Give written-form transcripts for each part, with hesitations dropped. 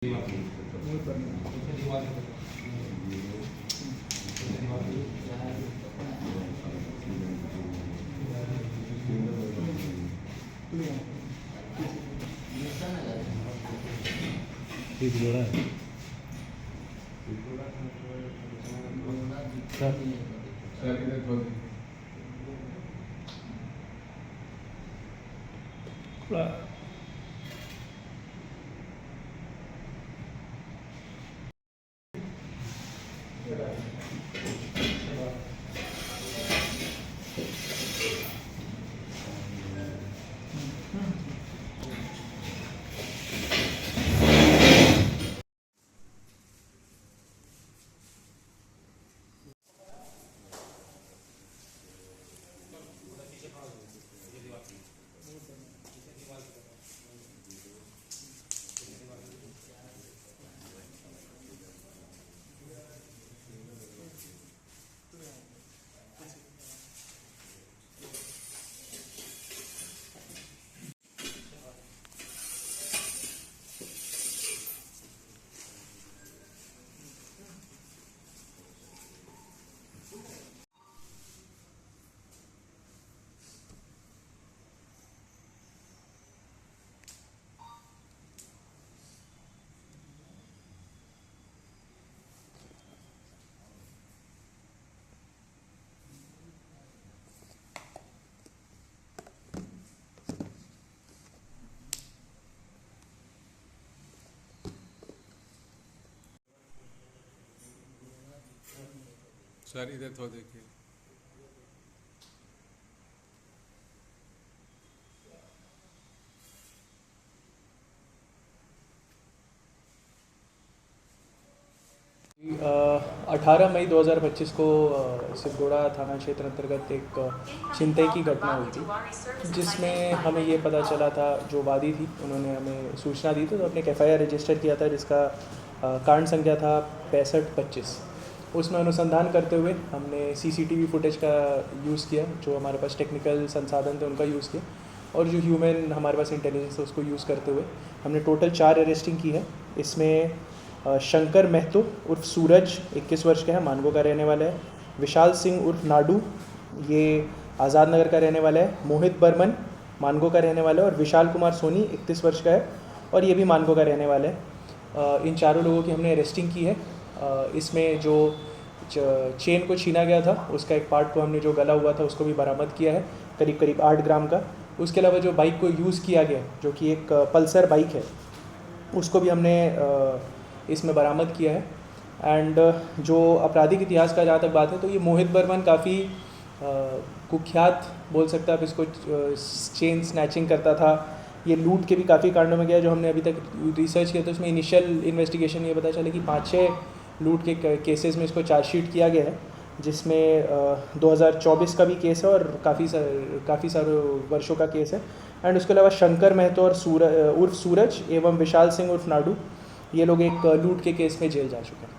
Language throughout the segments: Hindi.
एक जोड़ा है थोड़ा सर इधर थोड़ा देखिए। अठारह मई 2025 को सिरगोड़ा थाना क्षेत्र अंतर्गत एक छिनतई की घटना हुई थी, जिसमें हमें ये पता चला था, जो वादी थी उन्होंने हमें सूचना दी थी, तो अपने एक एफआईआर रजिस्टर किया था, जिसका कांड संख्या था 6525। उसमें अनुसंधान करते हुए हमने सीसीटीवी फुटेज का यूज़ किया, जो हमारे पास टेक्निकल संसाधन थे उनका यूज़ किया, और जो ह्यूमन हमारे पास इंटेलिजेंस है उसको यूज़ करते हुए हमने टोटल 4 अरेस्टिंग की है। इसमें शंकर महतो उर्फ सूरज 21 वर्ष का है, मानगो का रहने वाला है। विशाल सिंह उर्फ नाडू, ये आज़ाद नगर का रहने वाला है। मोहित बर्मन मानगो का रहने वाला है। और विशाल कुमार सोनी 31 वर्ष का है, और ये भी मानगो का रहने वाला है। इन चारों लोगों की हमने अरेस्टिंग की है। इसमें जो चेन को छीना गया था, उसका एक पार्ट को हमने, जो गला हुआ था, उसको भी बरामद किया है, करीब करीब 8 ग्राम का। उसके अलावा जो बाइक को यूज़ किया गया, जो कि एक पल्सर बाइक है, उसको भी हमने इसमें बरामद किया है। एंड जो आपराधिक इतिहास का जहाँ तक बात है, तो ये मोहित बर्मन काफ़ी कुख्यात बोल सकते हैं आप इसको, चेन स्नैचिंग करता था। ये लूट के भी काफ़ी कांडों में गया, जो हमने अभी तक रिसर्च किया, तो इसमें इनिशियल इन्वेस्टिगेशन ये पता चला कि 5-6 लूट के केसेस में इसको चार्जशीट किया गया है, जिसमें 2024 का भी केस है और काफ़ी सारे वर्षों का केस है। एंड उसके अलावा शंकर महतो और उर्फ सूरज एवं विशाल सिंह उर्फ नाडू, ये लोग एक लूट के केस में जेल जा चुके हैं।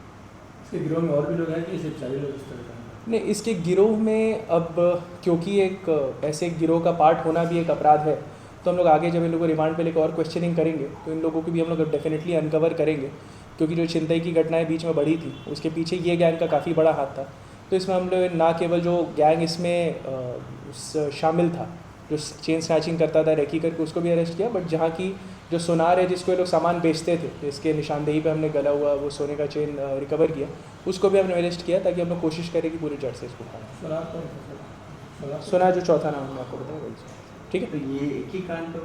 इसके गिरोह में और भी लोग हैं कि सिर्फ 4 ही लोग इस तरह का हैं? नहीं, इसके गिरोह में अब, क्योंकि एक ऐसे गिरोह का पार्ट होना भी एक अपराध है, तो हम लोग आगे जब इन लोगों को रिमांड पे लेकर और क्वेश्चनिंग करेंगे, तो इन लोगों को भी हम लोग डेफिनेटली अनकवर करेंगे, क्योंकि जो छिनतई की घटनाएं बीच में बढ़ी थी, उसके पीछे ये गैंग का काफ़ी बड़ा हाथ था। तो इसमें हम लोग ना केवल जो गैंग इसमें शामिल था, जो चेन स्नैचिंग करता था रेकी करके, उसको भी अरेस्ट किया, बट जहाँ की जो सुनार है, जिसको ये लोग सामान बेचते थे, इसके निशानदेही पे हमने गला हुआ वो सोने का चेन रिकवर किया, उसको भी हमने अरेस्ट किया, ताकि हम लोग कोशिश करें कि पूरी जड़ से इसको उठाएं। शराब कौन सा सर? सुना जो चौथा नाम हमने आपको बताया वही से। ठीक है। तो ये एक ही कांड तो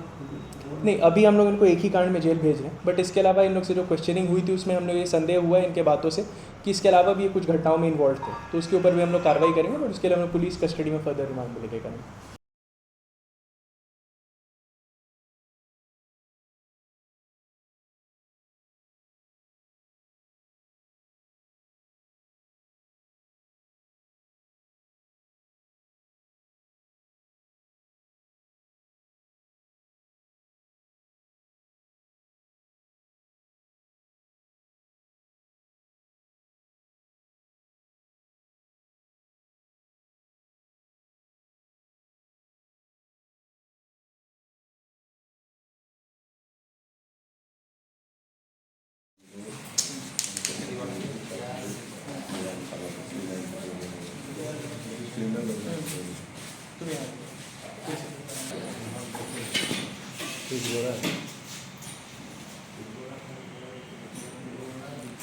नहीं, अभी हम लोग इनको एक ही कांड में जेल भेज रहे हैं, बट इसके अलावा इन लोग से जो क्वेश्चनिंग हुई थी, उसमें हम लोग ये संदेह हुआ है इनके बातों से कि इसके अलावा भी ये कुछ घटनाओं में इन्वॉल्व थे, तो उसके ऊपर भी हम लोग कार्रवाई करेंगे, बट उसके लिए हम लोग पुलिस कस्टडी में फर्दर रिमांड लेके करेंगे।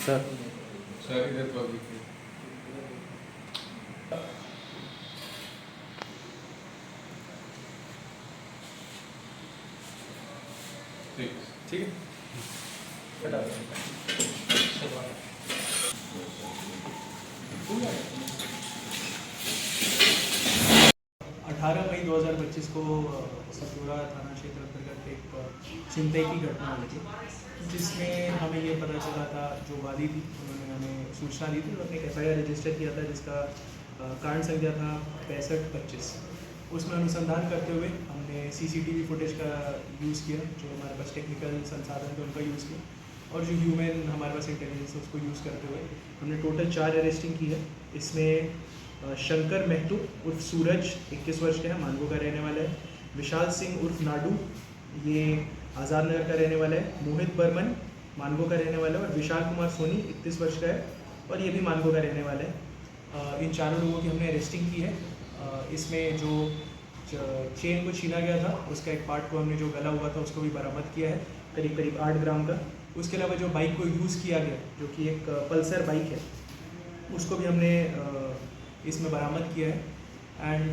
सर सर इधर थोड़ा देखिए। ठीक ठीक है बता 18 मई 2025 को सतपुड़ा थाना क्षेत्र अंतर्गत एक छिनतई की घटना हुई थी, जिसमें हमें ये पता चला था, जो वादी थी उन्होंने हमें सूचना दी थी, उन्होंने एक FIR रजिस्टर किया था जिसका कांड संख्या था 6525। उसमें अनुसंधान करते हुए हमने CCTV फुटेज का यूज़ किया, जो हमारे पास टेक्निकल संसाधन थे उनका यूज़ किया, और जो ह्यूमन हमारे पास इंटेलिजेंस है उसको यूज़ करते हुए हमने टोटल 4 अरेस्टिंग की है। इसमें शंकर महतो उर्फ सूरज 21 वर्ष का है, मानगो का रहने वाला है। विशाल सिंह उर्फ नाडू, ये आज़ाद नगर का रहने वाला है। मोहित बर्मन मानगो का रहने वाला है। और विशाल कुमार सोनी 31 वर्ष का है, और ये भी मानगो का रहने वाला है। इन चारों लोगों की हमने अरेस्टिंग की है। इसमें जो चेन को छीना गया था उसका एक पार्ट को हमने, जो गला हुआ था उसको भी बरामद किया है, करीब करीब 8 ग्राम का। उसके अलावा जो बाइक को यूज़ किया गया, जो कि एक पल्सर बाइक है, उसको भी हमने इसमें बरामद किया है। एंड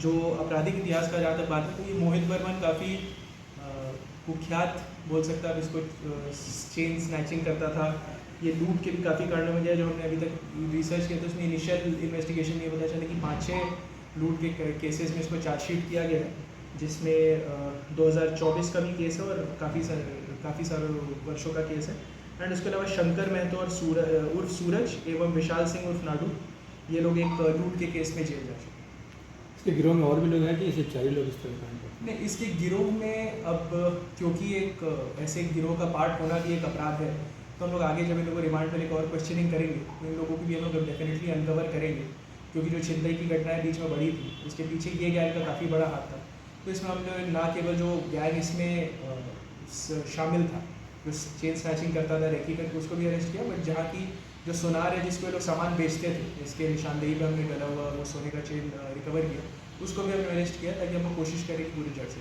जो आपराधिक इतिहास का जहाँ तक बात है, तो ये मोहित बर्मन काफ़ी कुख्यात बोल सकता है, इसको चेन स्नैचिंग करता था। ये लूट के भी काफ़ी कांडों में गया। जो हमने अभी तक रिसर्च किया तो उसमें इनिशियल इन्वेस्टिगेशन ये पता चला कि 5-6 लूट के केसेस में इसको चार्जशीट किया गया है, जिसमें 2024 का भी केस है और काफ़ी सारे वर्षों का केस है। एंड उसके अलावा शंकर महतो और उर्फ सूरज एवं विशाल सिंह उर्फ नाडू, ये लोग एक लूट के केस में जेल जा चुके हैं। इसके गिरोह में और भी लोग हैं कि सिर्फ 4 ही लोग इस तरह का हैं? नहीं, इसके गिरोह में अब क्योंकि एक ऐसे गिरोह का पार्ट होना भी एक अपराध है, तो हम लोग आगे जब इन लोगों को रिमांड पर लेकर और क्वेश्चनिंग करेंगे तो इन लोगों को भी हम लोग डेफिनेटली अनकवर करेंगे, क्योंकि जो छिनतई की घटनाएं बीच में बढ़ी थी उसके पीछे ये गैंग का काफ़ी बड़ा हाथ था। तो इसमें हम लोग ना केवल जो गैंग इसमें शामिल था, जो चेन स्नैचिंग करता था रेकी करके, उसको भी अरेस्ट किया, बट जहाँ की जो सोनार है जिसको ये लोग सामान बेचते थे, इसके निशानदेही पे हमने डला हुआ वो सोने का चेन रिकवर किया, उसको भी हमने अरेस्ट किया, ताकि हम लोग कोशिश करें कि पूरी जड़ से।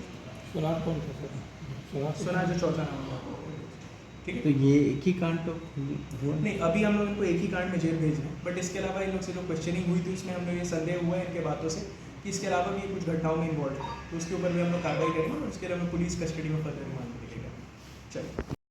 सोनार कौन था सर? सोनार जो चौथा नाम था, ठीक है। तो ये एक ही कांड तो हुआ नहीं, अभी हम लोग इनको एक ही कांड में जेल भेज रहे हैं, बट इसके अलावा इन लोग से जो क्वेश्चनिंग हुई थी उसमें हम लोग ये संदेह हुआ है इनके बातों से कि इसके अलावा भी कुछ घटनाओं में इन्वॉल्व है, तो उसके ऊपर भी हम लोग कार्रवाई करेंगे और उसके अलावा पुलिस कस्टडी में फर्दर रिमांड मिलेगा। चलिए।